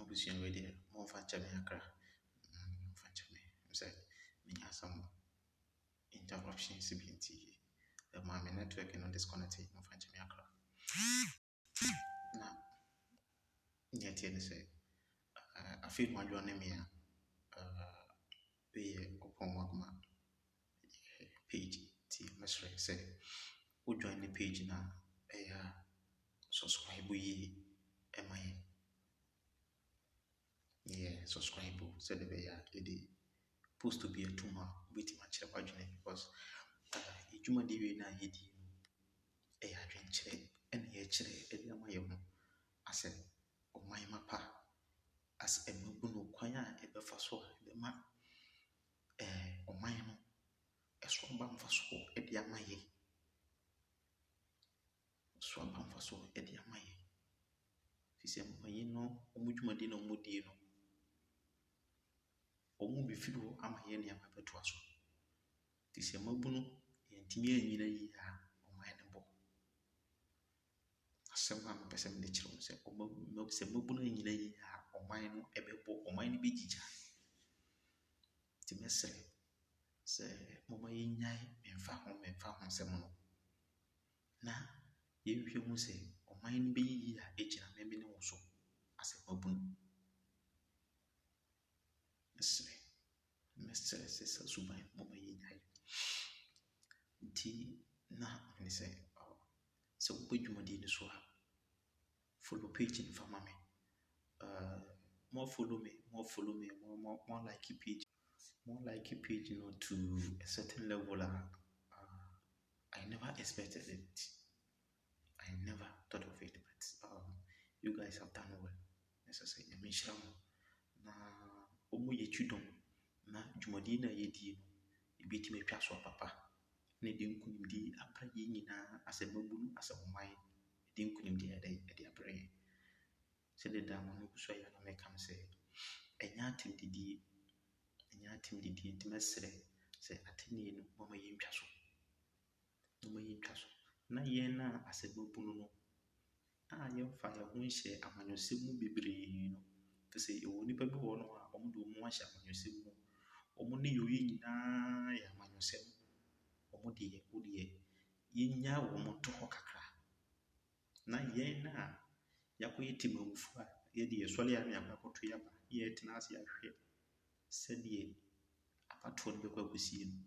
Mabusua we de mo fa chame akra. Fa chame. Say me nya some interruptions binti. The my network no disconnect mo fa chame akra. Na yet you say I feel my journey me be upon wagma page ti mesre say who join the page na subscribe yi subscribe so the be the post to be a tuma with my chapajune because juma di we na yedi adwenkyerɛ ɛna yɛkyerɛ ɛde ama yɛ ho asɛ ɔman mapa as ɛmabu no kwan a ɛbɛfa so a ɛbɛma ɔman no ɛso aba mfa so ɛde ama yɛ so aba mfa so ɛde ama yɛ fi sɛ mpanyin no ɔmo dwumadi na ɔmo die no ɔmo bɛfiri hɔ ama yɛ nneɛma bɛtoa so fi sɛ ɛmabu no yɛntumi anyina yie a ɔman no bɔ asɛm a mepɛ sɛ mede kyerɛ wo sɛ sɛ mabu no anyina yie a ɔman no ɛbɛbɔ ɔman no bɛgyigya nti mɛsrɛ sɛ moma yɛnyae memfa ho nsɛm no na yɛnhwɛ mu sɛ ɔman no bɛyɛ yie a ɛgyina mɛme ne wo so asɛ mabu no mɛsrɛ sɛ sɛ suban moma yɛnyae nti na mene sɛ wobɛ dwumadi no so a follow page in for me. More follow me, more like your page. More like your page, you know, to a certain level. I never expected it. I never thought of it, but you guys have done well. Necessary. I mean, na omo ye chudom na dwumadi na ye di no ebiti me twa so papa na de nkunimdi abra ye nyina asemabu no asemman de nkunimdi de abra ye sɛ de da mo so ya na meka m sɛ ɛnya atem didi nti mesrɛ sɛ atenie no mama yɛntwa so na yɛn na asemabu no a yɛmfa yɛ ho nhyɛ amanyɔsɛm mu bebree no te sɛ ɛwɔ nipa bi wɔ no a ɔmo de ɔmo ahyɛ amanyɔsɛm mu ɔmo ne yɛyɛ nyinaa yɛ amanyɔsɛm ɔmo de yɛnya wɔn to hɔ kakra na yɛn na yɛakɔyɛ timamfo a yɛde yɛsɔre a ne akɔto yɛaba yɛtena ase ahwɛ sɛdeɛ apatoɔ no bɛkɔ akɔsie no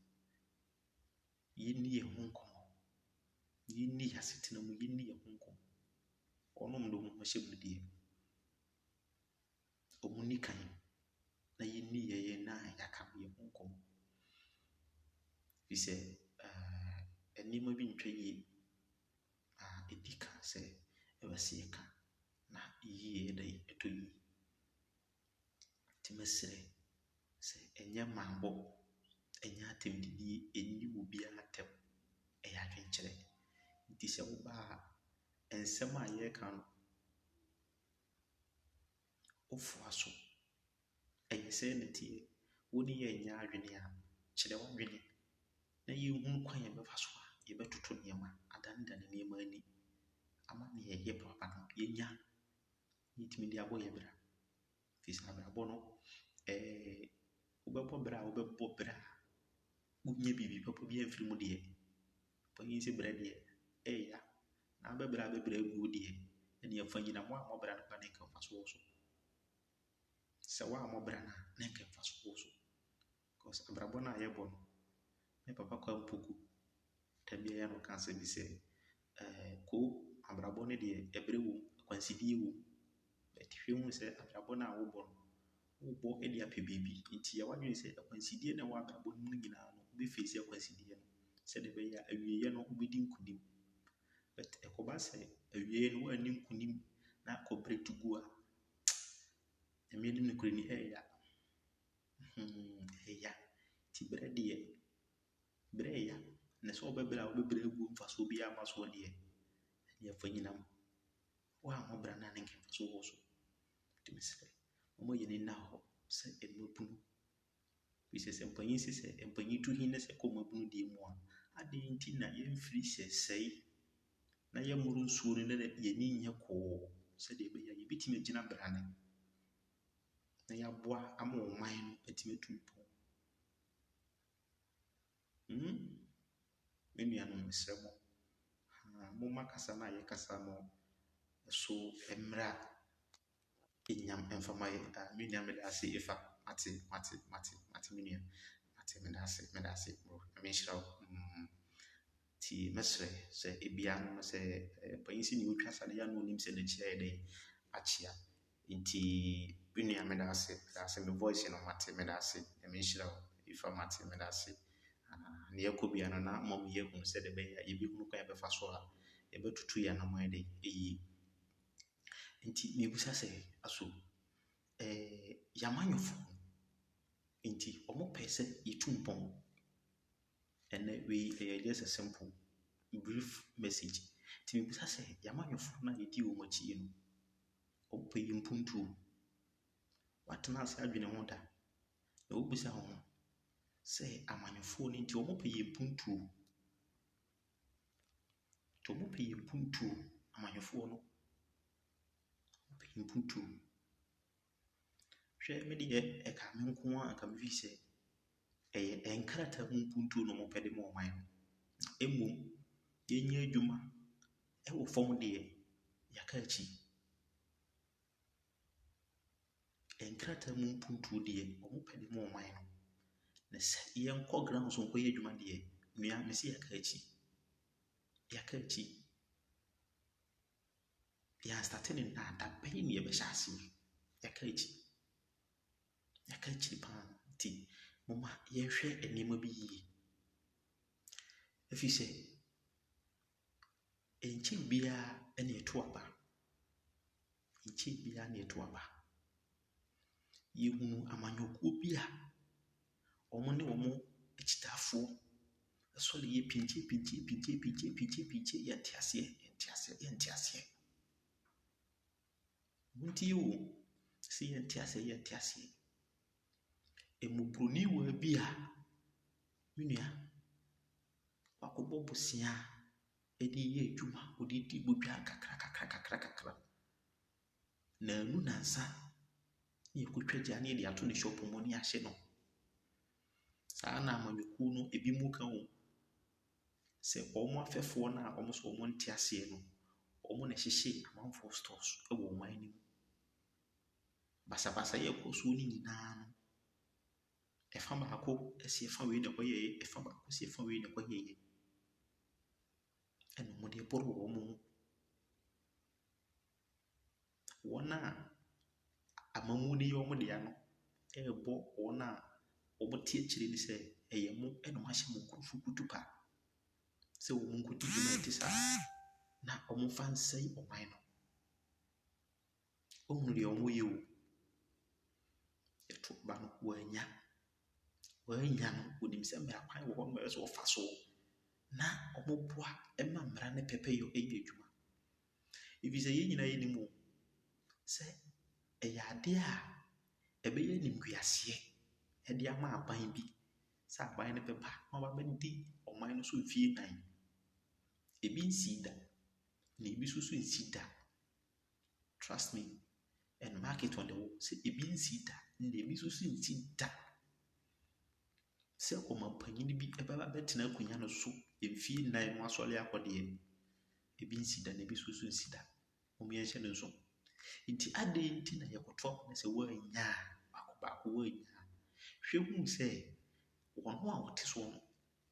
yɛnni yɛn ho nkɔmmɔ yɛnni yɛasetena mu yɛnni yɛn ho nkɔmmɔ ɔnom de ɔmo hyɛ mu deɛ ɔmo ni kan na yɛnni yɛn na yɛaka yɛn ho nkɔmmɔ fi sɛ nneɛma bi ntwa yie a ɛdi ka sɛ ɛbɛsɛ yɛka na yie ɛda ɛtɔ yie nti mesrɛ sɛ ɛnyɛ maabɔ ɛnyɛ atɛmdidie ɛnni wɔ biara atɛm ɛyɛ adwenkyerɛ nti sɛ woba a nsɛm a yɛreka no wofoa so ɛyɛ sɛ ne teɛ wo ne yɛnyɛ adwene a kyerɛ w'adwene na yɛnhunu kwan yɛbɛfa so a yɛbɛtoto nneɛma adanedane nneɛma ani ama ne yɛyɛ papa no yɛnya yɛtumi de abɔ yɛ bra fi sɛ abrabɔ no wobɛbɔ bra a wonya biribi papa bi amfiri mu deɛ panyin sɛ bra deɛ ɛya na bɛbra agu deɛ ɛne yɛfa nyina mo a mɔbra no ba ne nka mfa so wɔ so sɛ wo a mɔbra no a ne nka mfa so wɔ so because abrabɔ no a yɛbɔ no me papa kwa mpoku tabia ya no ka sɛ bi sɛ ko abrabɔ no deɛ ɛbrɛ wɔ akwansidie wɔ but hwɛ hu sɛ abrabɔ no a wobɔ no wobɔ de apɛ biribi nti yɛ wadwene sɛ akwansidie na ɛwɔ abrabɔ no mu nyinaa no wobɛfiri sɛ akwansidie no sɛdeɛ ɛbɛyɛ a awieeɛ no wobɛdi nkonim but ɛkɔba sɛ awieeɛ no woanni nkonim na akɔbrɛ to gu a ɛmeɛ no nokorɛ ni ɛyɛ nti berɛ deɛ berɛ ɛya na sɛ wobɛbrɛ a wobɛbrɛ agu mfasoɔ bi ama soɔ deɛ ɛne yɛfa nyinam wo a mɔbra no a ne nka mfa so wɔ so nti mesrɛ ɔma yɛni nna hɔ sɛ ɛmabunu bisɛ sɛ mpanyin sɛ mpanyin tu hin na sɛ kɔ mabunu deɛ mu a adɛn nti na yɛmfiri hyɛ sɛe na yɛmmoro nsuo no na yɛni nyɛ kɔɔ sɛdeɛ ɛbɛyɛ a yɛbɛtumi agyina brane na yɛaboa ama ɔman no atumi atu mpɔn. Me nuanom mesrɛ mo, momma kasa no a yɛkasa no so mmerɛ a ɛnyam mfama yɛ. Me nua meda ase Efa, mate me nua, meda ase bro, nyame nhyira wo. Nti mɛsrɛ sɛ ebia no sɛ panyin si ne ɔtwa sa no yɛ ano onim sɛ n'akyi ayɛ dɛ akyea. Nti me nua meda ase me voice no mate, meda ase, nyame nhyira wo. Efa mate, meda ase. Ne yɛkɔ bia no na mmom yɛhunu sɛ de bɛyɛ a yɛbɛhunu kwan yɛbɛfa so a yɛbɛtutu yɛ anam ayɛ dɛ ɛyie. Nti mebusa sɛ aso yɛamanyɔfo nti ɔmo pɛ sɛ yɛtu mpɔn. Ɛnɛ wei ɛyɛ just a simple brief message. Nti mebusa sɛ yɛamanyɔfo no a yɛdi wɔn akyi no ɔmo pɛ yɛ mpuntuo. Watena ase adwene ho da na wobusa ho sɛ amanyɔfoɔ no nti ɔmo pɛ yɛ mpuntuo. Nti ɔmo pɛ yɛ mpuntuo, amanyɔfoɔ no ɔmo pɛ yɛ mpuntuo. Hwɛ me deɛ ɛka me nko a anka mefi sɛ ɛyɛ nkrataa mu mpuntuo na ɔmo pɛ de ma ɔman no. Mmom yɛnyɛ adwuma ɛwɔ fam deɛ yɛaka akyi. Nkrataa mu mpuntuo deɛ ɔmo pɛ de ma ɔman no. Na sɛ yɛnkɔ ground so nkɔyɛ adwuma deɛ nua mesi yɛaka akyi. Yɛastarte ne nnaa da bɛyɛ ne yɛbɛhyɛ ase. Yɛaka akyi paa. Nti momma yɛnhwɛ nneɛma bi yie. Ɛfiri sɛ nkyɛn biara ɛna ɛto aba. Yɛhunu amanyɔkuo bi a ɔmo ne ɔmo akyitaafoɔ ɛsɔre yɛ pinkye. Yɛnte aseɛ. Montie o, sɛ yɛnte aseɛ. Mmɔborɔni waa bi a me nua wakɔbɔ bosea ɛde yɛ adwuma, ɔde di bodwa kakra. Na anu nansa ne yɛkɔtwa gya ne yɛde ato ne shop mu ne yɛahye no. Saa na amanyɔkuo no ebi mu ka o. Sɛ ɔmo afɛfoɔ no a ɔmo so ɔmo nte aseɛ no, ɔmo na ɛhyehyɛ amanfoɔ stores ɛwɔ ɔman no mu. Basabasa yɛkɔ soɔ no nyinaa no, ɛfa baako si ɛfa wei na ɛkɔyɛɛ, ɛfa baako si ɛfa wei na ɛkɔyɛɛ. Ɛna ɔmo de boro wɔn ho. Wɔn a amamu no yɛ ɔmo dea no ɛrebɔ wɔn a ɔmo te akyire no sɛ ɛyɛ mo ɛna mo ahyɛ mo nkurɔfo kutupa sɛ ɔmo nkɔdi dwuma ɛte saa na ɔmo mfa nsɛe ɔman no. Ɔhunu deɛ ɔmo yɛ o. Yɛto ba no wɔanya no, wɔnim sɛ mmara kwan wɔ hɔ no ɛwɔ sɛ ɔfa so na ɔmo boa ɛma mmara no pɛpɛyɛ ɛyɛ adwuma. Ɛfiri sɛ yɛn nyinaa yɛnim o sɛ ɛyɛ adeɛ a ɛbɛyɛ animguaseɛ ɛde ama aban bi sɛ aban no bɛba na ɔba bɛdi ɔman no so mfie 9. Ebi nsii da na ebi nso nsi da. Trust me, and mark it on the wall. Sɛ ebi nsii da na ebi nso nsi da. Sɛ ɔmanpanyin bi ɛbɛba bɛtena akonnwa no so mfie 9 no asɔre akɔ deɛ ebi nsi da na ebi nso nsi da. Ɔmo yɛnhyɛ no nso. Nti adɛn nti na yɛkɔtɔ na sɛ wɔanya baako wɔanya. Hwɛ hu sɛ wɔn ho a wɔte soɔ no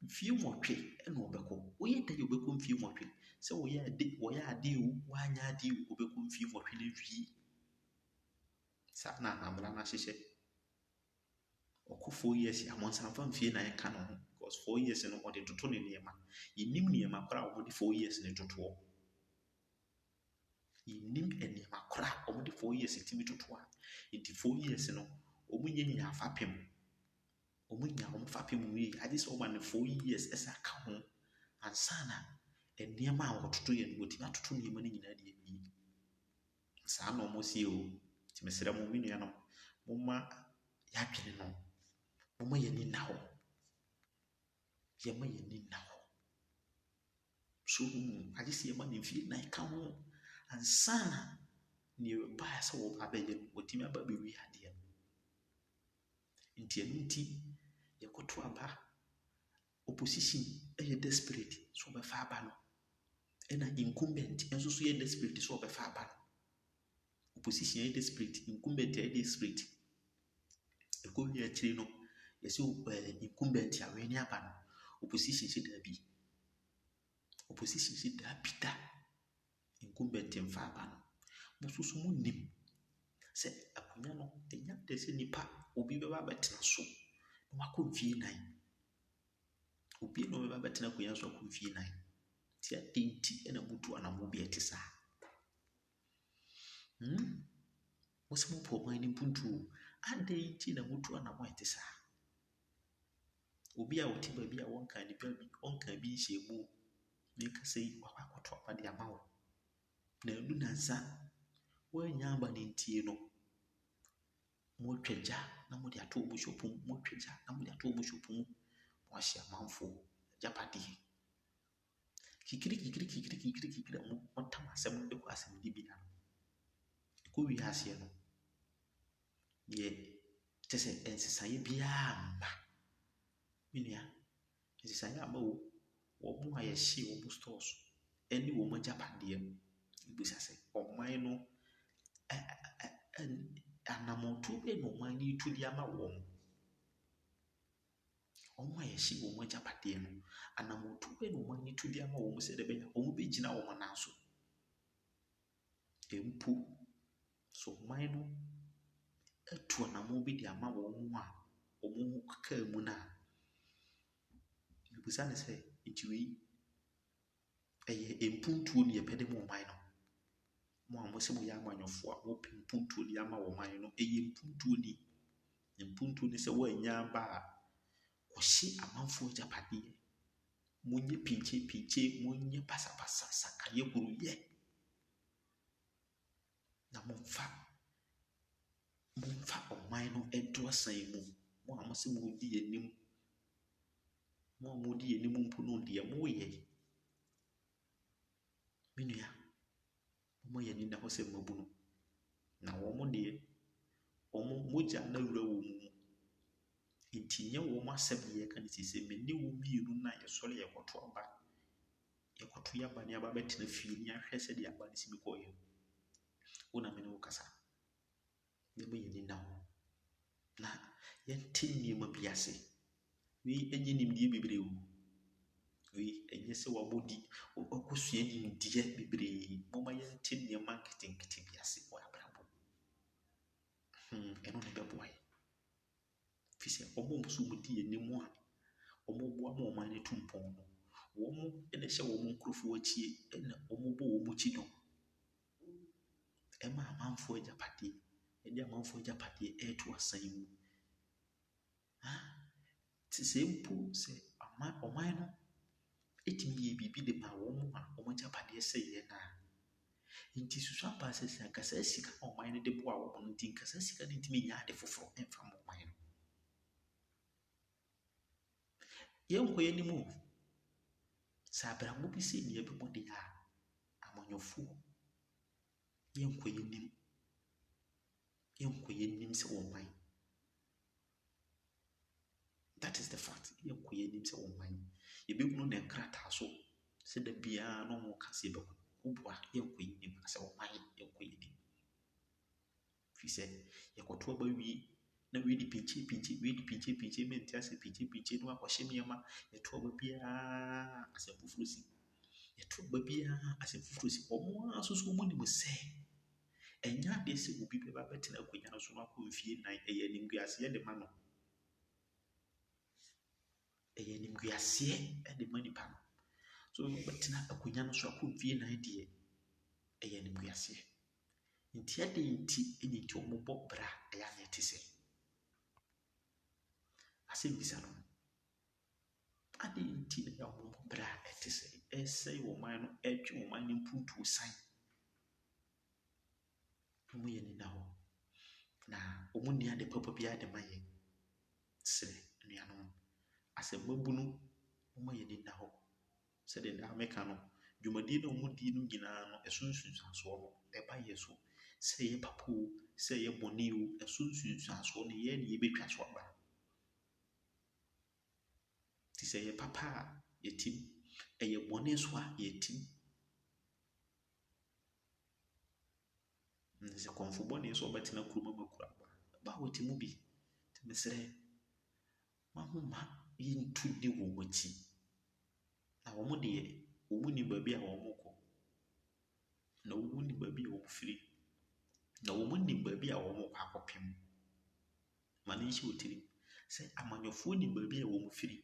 mfie 8 ɛna ɔbɛkɔ. Wɔyɛ da yɛ ɔbɛkɔ mfie 8. Sɛ wɔyɛ ade o, wɔanya ade o, ɔbɛkɔ mfie 8 na wie. Saa na amara no ahyehyɛ. Ɔkɔ 4 years a monsanfa mfie 9 ka no ho because 4 years no ɔde toto ne nneɛma. Yɛnim nneɛma koraa a wɔde 4 years ne totoɔ. Yɛnim nneɛma koraa a wɔde 4 years timi totoɔ. Nti 4 years no wɔn nyɛ afapem. Wɔn fapem wie agye sɛ ɔma no 4 years ɛsɛ aka ho ansa na nneɛma a wɔtoto yɛ no wɔtumi atoto nneɛma no nyinaa de awie. Saa na wɔn sie o. Nti mesrɛ mo me nuanom, momma yɛadwene no. Momma yɛni nna hɔ. So agye sɛ yɛma ne mfie 9 ka ho ansa na nea ɛbaa sɛ wɔba abɛyɛ no wɔtumi aba abɛwie adeɛ no. nti ɛno nti yɛkɔto aba opposition ɛyɛ desperate so ɔbɛfa aba no ɛna incumbent nso so yɛ desperate so ɔbɛfa aba no opposition yɛ desperate incumbent yɛ desperate ɛkɔwie akyire no yɛsɛ incumbent awɛ ne aba no opposition sɛ daabi opposition sɛ daabi da incumbent mfa aba no mo nso so mo nim sɛ akonnwa no ɛnya dɛ sɛ nipa obi bɛba bɛtena so na wakɔ mfie 9 obi na ɔbɛba bɛtena akonnwa so akɔ mfie 9 nti adɛn nti ɛna motu anammo bi ɛte saa mo sɛ mopɛ ɔman no mpuntuo adɛn nti na motu anammo ɛte saa obi a wɔte baabi a wɔnka nipa bi ɔnka bi nhyɛ mu meka sɛ yi wakɔ akɔto aba de ama wo na ɛnu nansa wɔanya aba ne ntie no motwa gya na mode ato ɔmo shop mu motwa gya na mode ato ɔmo shop mu wɔahyɛ amanfo agyapadeɛ kikiri a motam asɛm no de kɔ asɛm de bi na ɛkɔwie aseɛ no deɛ kyɛ sɛ ɛnsesaeɛ biara mma menua ɛnsesaeɛ amma o wɔn a yɛhye wɔn stores ɛne wɔn agyapadeɛ no ebisa sɛ ɔman no anamoto bɛ na ɔman no tu de ama wɔn a yɛhye wɔn agyapadeɛ no anamoto bɛ na ɔman no tu de ama wɔn sɛ de bɛyɛ wɔn bɛgyina wɔn nan so mpo so ɔman no atu anamo bi de ama wɔn a wɔn ho kaa mu na ebisa ne sɛ nti wei ɛyɛ mpuntuo ne yɛpɛ de ma ɔman no mo a mo sɛ mo yɛ amanyɔfoɔ a wɔpɛ mpuntuo de ama ɔman no ɛyɛ mpuntuo ne sɛ wɔanya aba a ɔhye amanfoɔ agyapadeɛ monyɛ pinkye monyɛ pasapasa sakayɛ horoyɛ na momfa ɔman no ɛdo asan mu mo a mo sɛ modi anim mpo no deɛ moyɛ menua mo yɛ ni na hɔ sɛ mabunu na wɔn deɛ wɔn mogya na wura wɔ mu nti nyɛ wɔn asɛm deɛ yɛka ne sɛ mene wɔn mmienu na yɛsɔre yɛkɔto aba ne aba bɛtena fie ne ahwɛ sɛ deɛ aba ne si kɔɔyɛ wo na mene wo kasa ne mo yɛ ni na hɔ na yɛnte nneɛma bi ase wei ɛnyɛ nimdeɛ bebree o wei ɛnyɛ sɛ wabɔdi ɔkɔsua nimdeɛ bebree moma yɛnte nneɛma nketenkete bi ase wɔ abrabɔ ɛno ne bɛboa yɛ fi sɛ ɔmo nso mu di anim a ɔmo boa ma ɔman no to mpɔn no wɔn ɛna hyɛ wɔn nkurɔfoɔ akyie ɛna ɔmo bɔ wɔn akyi dɔm ɛma amanfoɔ agyapadeɛ ɛde amanfoɔ agyapadeɛ ɛɛto asan mu te sɛ mpo sɛ ɔman no ɛtumi yɛ biribi de ma wɔn a wɔn agyapadeɛ sɛ yɛ na nti susu aba sɛ ankasa sika na ɔman no de boa wɔn no nti nkasa sika no ntumi nyɛ ade foforɔ ɛmfa ma ɔman no yɛnkɔ yɛ anim o sɛ abrabɔ bi sɛ nea bɛbɔ de a amanyɔfoɔ yɛnkɔ yɛ anim sɛ ɔman that is the fact yɛnkɔ yɛ anim sɛ ɔman yɛbɛhunu ne nkrataa so sɛ da biara na ɔmo ka sɛ bɛkɔ woboa yɛnkɔ yɛ anim sɛ ɔman yɛnkɔ yɛ anim firi sɛ yɛkɔto aba wie na wei de pinkye mente asɛ pinkye no akɔhyɛ nneɛma yɛto aba biara asɛm foforɔ si ɔmo a nso so ɔmo nim sɛ ɛnyɛ adeɛ sɛ obi bɛba bɛtena akonnwa no so no akɔ mfie 9 ɛyɛ animguaseɛ de ma no nipa no so bɛtena akonnwa no so akɔ mfie 9 deɛ ɛyɛ animguaseɛ nti adɛn nti ɛne nti ɔmo bɔ bra ɛyɛ ana ɛte sɛ asɛm bisa no adɛn nti ɛyɛ ɔmo bɔ bra ɛte sɛ ɛsɛe ɔman no ɛtwe ɔman no mpuntuo san ɔmo yɛ nina hɔ na ɔmo nni ade papa biara de ma yɛ sɛ nnuanom asɛm mabunu ɔmo yɛ nina hɔ sɛdeɛ daa meka no dwumadie na ɔmo di no nyinaa no ɛso nsunsuansoɔ no ɛba yɛ so sɛ ɛyɛ papa o sɛ ɛyɛ bɔne o ɛso nsunsuansoɔ no yɛn ne yɛbɛtwa so aba sɛ yɛ papa a yɛtim ɛyɛ bɔne so a yɛtim sɛ kɔmfo bɔne so ɔbɛtena kuroma makura ba a wɔte mu bi nti mesrɛ mahoma yɛntu di wɔ wɔn akyi na wɔn deɛ wɔn ni baabi a wɔn kɔ na wɔn ni baabi a wɔn firi na wɔn ni baabi a wɔn kɔ akɔpem ma ne nhyɛ wɔ tirim sɛ amanyɔfoɔ ni baabi a wɔn firi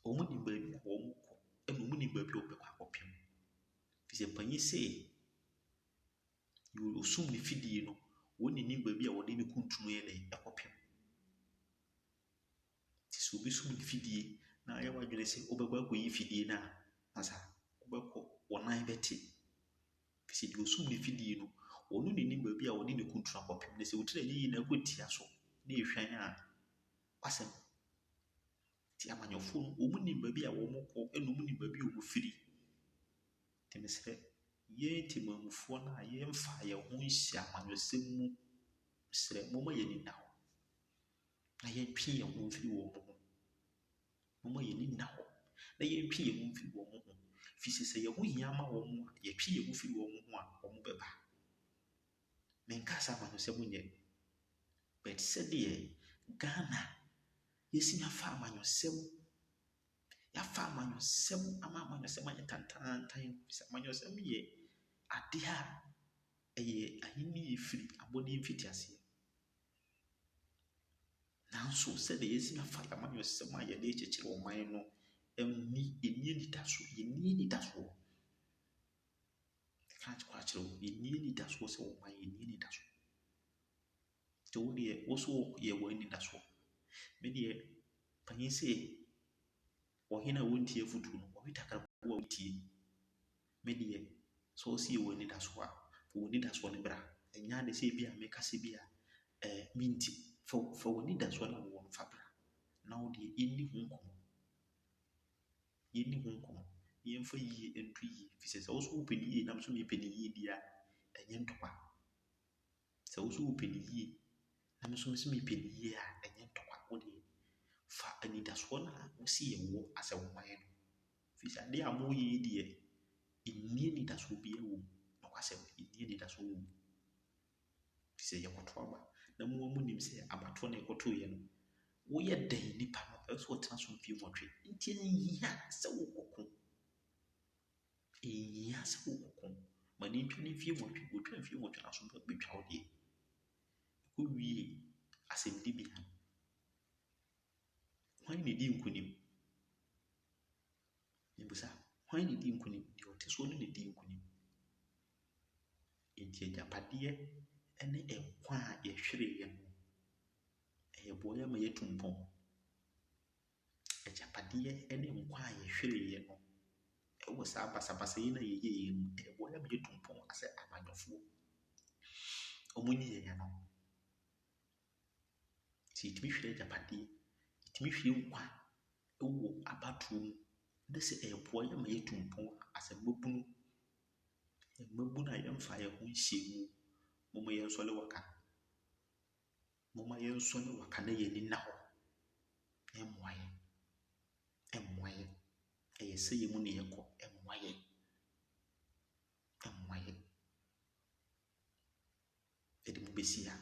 wɔn ni baabi a wɔn kɔ ɛna wɔn ni baabi a wɔn bɛkɔ akɔpem fi sɛ panyin sɛ yɛ osum ne fidie no wɔn ni baabi a wɔde ne kuntunu yɛ dɛ ɛkɔpem ti sɛ obi sum ne fidie na ayɛ wadwene sɛ wobɛkɔ akɔyi fidie no a asa wobɛkɔ wɔn nan bɛte fi sɛ deɛ osum ne fidie no ɔno ni baabi a wɔde ne kuntunu akɔpem na sɛ wotiri ayi na ɛkɔ tia so na ehwan a wasɛm ti amanyɔfoɔ no wɔn ni baabi a wɔn kɔ ɛna wɔn ni baabi a wɔn firi ti mesrɛ yɛn temamufoɔ no a yɛmfa yɛn ho nhyɛ amanyɔsɛm mu mesrɛ mɔmɔ yɛn ni na hɔ na yɛntwe yɛn ho mfiri wɔn ho mɔmɔ yɛn ni na hɔ na yɛntwe yɛn ho mfiri wɔn ho fi sɛ yɛn ho hia ma wɔn a yɛtwe yɛn ho mfiri wɔn ho a wɔn bɛba menkasa amanyɔsɛm nyɛ but sɛdeɛ Ghana yɛsi yafa amanyɔsɛm ama amanyɔsɛm ayɛ tantantan sɛ amanyɔsɛm yɛ ade a ɛyɛ ahenni efiri abɔde mfiti aseɛ nanso sɛdeɛ yɛsi yafa amanyɔsɛm a yɛde kyekyere ɔman no ɛnni anidasoɔ ka kyerɛ wo yɛnni anidasoɔ sɛ ɔman yɛnni anidasoɔ nti wo deɛ wo so yɛ wɔ anidasoɔ me deɛ panyin sɛ ɔhene a wɔntie afutuo no ɔhwe takraboa a wɔntie me deɛ sɛ ɔsi yɛ wɔ anidasoɔ a wɔ anidasoɔ no bra ɛnyɛ ade sɛ bi a mekasa bi a minti fa wɔ anidasoɔ no a wɔwɔ no fa bra na wo deɛ yɛnni ho nkɔmmɔ yɛmfa yie nto yie fi sɛ wo so wopɛ ne yie nam so mepɛ ne yie di a ɛnyɛ ntɔkwa sɛ wo so wopɛ ne yie nam so mepɛ ne yie a ɛnyɛ ntɔkwa wo deɛ fa anidasoɔ no a wosi yɛ wɔ asɛ wo man no fi sɛ adeɛ a moyɛ deɛ ɛnni anidasoɔ biara wɔ mu na kwasɛ ɛnni anidasoɔ wɔ mu fi sɛ yɛkɔto aba na mu nim sɛ abatoɔ na yɛkɔtoeɛ no woyɛ dɛn nipa no ɛsɛ wɔtena so mfie nwɔtwe nti ɛnyia sɛ wokɔko ma ne ntwa ne mfie nwɔtwe wɔtwa mfie nwɔtwe na so bɛtwa wo deɛ ɛkɔwie asɛmdibea no hwan na di nkonim mebusa hwan na di nkonim deɛ ɔte soɔ no na di nkonim nti agyapadeɛ ne nkwa a yɛhwereeɛ no ɛyɛ boɔ ama yɛatu mpɔn agyapadeɛ ne nkwa a yɛhwereeɛ no ɛwɔ saa basabasa yi na yɛyɛyɛ no ɛyɛ boɔ ama yɛatu mpɔn asɛ amanyɔfoɔ ɔmo nyi yɛn no nti yɛtumi hwere agyapadeɛ yɛtumi hwere nkwa ɛwɔ abatoɔ mu na sɛ ɛyɛ boɔ ama yɛatu mpɔn asɛ mmabunu a yɛmfa yɛn ho nhyɛ mu moma yɛnsɔle waka na yɛni na hɔ ɛmmoa yɛ ɛyɛ sɛ yɛ mu ne yɛkɔ ɛmmoa yɛ ɛde mu bɛsi a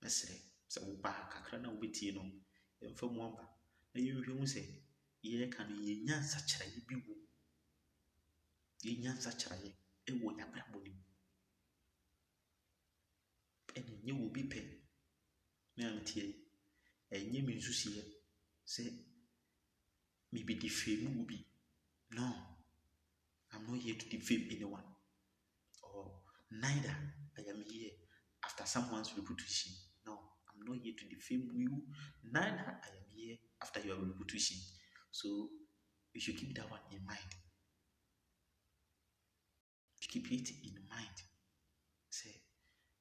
mɛsrɛ sɛ wobaa kakra na wobɛtie no yɛmfa mu aba na yɛnhwɛ hu sɛ yɛka no yɛnya nsakyerɛeɛ bi wɔ yɛnya nsakyerɛeɛ ɛwɔ yɛabrabɔ no mu ɛna nyɛ wɔ bi pɛ me anteɛ ɛnyɛ me nsusuɛ sɛ mebɛdefame wo bi no I'm not here to defame anyone or neither I am here after someone's reputation no I'm not here to defame you neither I am here after your reputation so you should keep that one in mind keep it in mind say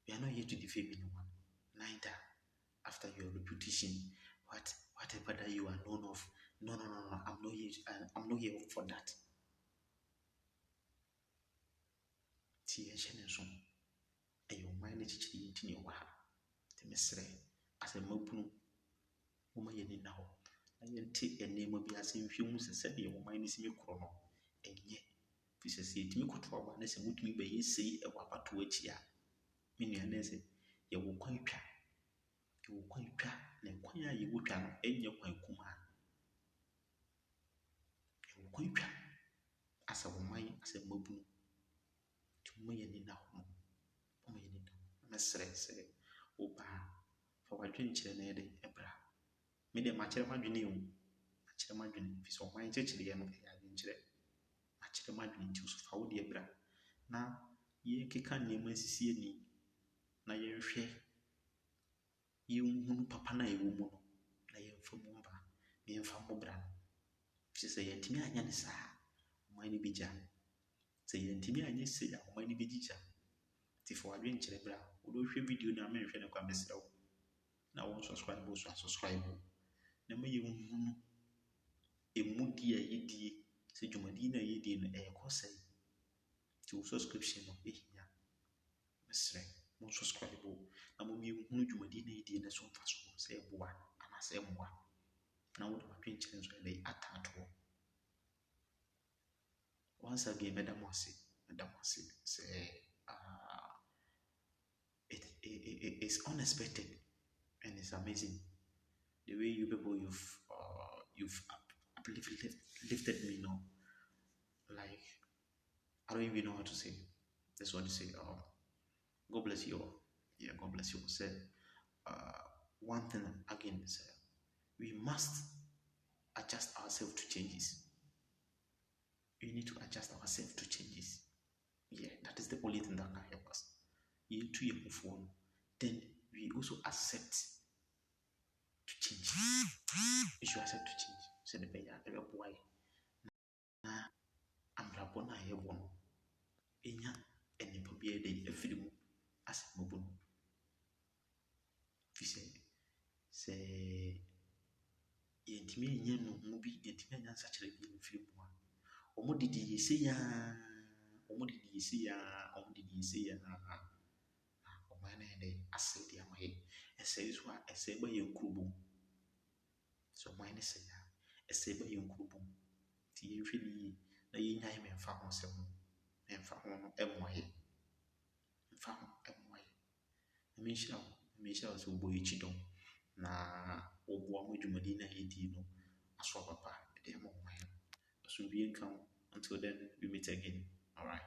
we are not here to defame anyone neither after your reputation whatever that you are known of no I'm not here for that ti yɛhyɛ ne nso ɛyɛ ɔman no kyekyere yɛnti ne ɛwɔ ha nti mesrɛ asɛ mmabunu woma yɛni na hɔ na yɛnte nneɛma bi ase nhwɛ mu sɛ sɛdeɛ ɔman no si mi korɔ no ɛnyɛ. Firi sɛ yɛtumi koto aba na sɛ motumi bɛyɛ sei wɔ abatoɔ akyi a, me nua na sɛ yɛwɔ kwan twa. Yɛwɔ kwan twa, na kwan a yɛwɔ twa no ɛnyɛ kwan kumaa. Yɛwɔ kwan twa asɛ ɔman asɛ mmabunu. Nti momma yɛn nna hɔ. Momma yɛn nna hɔ. Mɛsrɛ sɛ woba a, fa w'adwenkyerɛ na yɛde bra. Me deɛ makyerɛ m'adwene o. Makyerɛ m'adwene firi sɛ ɔman kyerɛkyerɛ no ɛyɛ adwenkyerɛ. Makyerɛ m'adwene nti nso fa wo deɛ bra na yɛnkeka nneɛma nsisi ani na yɛnhwɛ yɛnhunu papa no a ɛwɔ mu no na yɛmfa mu mba na yɛmfa mmɔ bra no. Firi sɛ yɛntumi anyɛ ne saa a, ɔman no bɛgya. Sɛ yɛntumi anyɛ sei a, ɔman no bɛgyigya. Nti fa w'adwenkyerɛ bra. Wode wohwɛ video no a menhwɛ no kwa mesrɛ wo. Na wo subscribe so a subscribe. Na ma yɛnhunu ɛmudie a yɛdie sɛ dwumadie no a yɛdie no ɛrekɔ sɛn. Nti wo subscription no ɛhia. Mesrɛ mo subscribe na mo yɛnhunu dwumadie no a yɛdie no so mfasoɔ sɛ ɛboa anaasɛ ɛmmoa. Na wode w'adwenkyerɛ nso ɛde aka atoɔ. Once again, Madam Wasi, say, it's unexpected and it's amazing the way you people you've uplifted me now. Like I don't even know how to say. That's what to say. God bless you all. Yeah, God bless you all. Say, one thing again, say, we must adjust ourselves to changes. We need to adjust ourselves to changes. Yeah, that is the only thing that can help us. You need to move on. Then we also accept to change. We should accept to change. So the better every boy. Na amrabona hebon. Enya eni pobie de efirimu as mobun. Fi say yentimi enye no mu bi yentimi anya nsakire bi efirimu a. Omo didi yesi ya. Omudidi yesi ya. Omane de asedi amaye. Ese so a ese ba yenkrubum. So omane se ya. Ese ba yenkrubum. Ti yehwe ni na yenyae memfa ho se ho. Memfa ho no emoye. Memfa ho emoye. Mehyira so bo yichidon na obo amadwumadi na yedi no aso papa de mo omane. So we can until then we meet again. All right.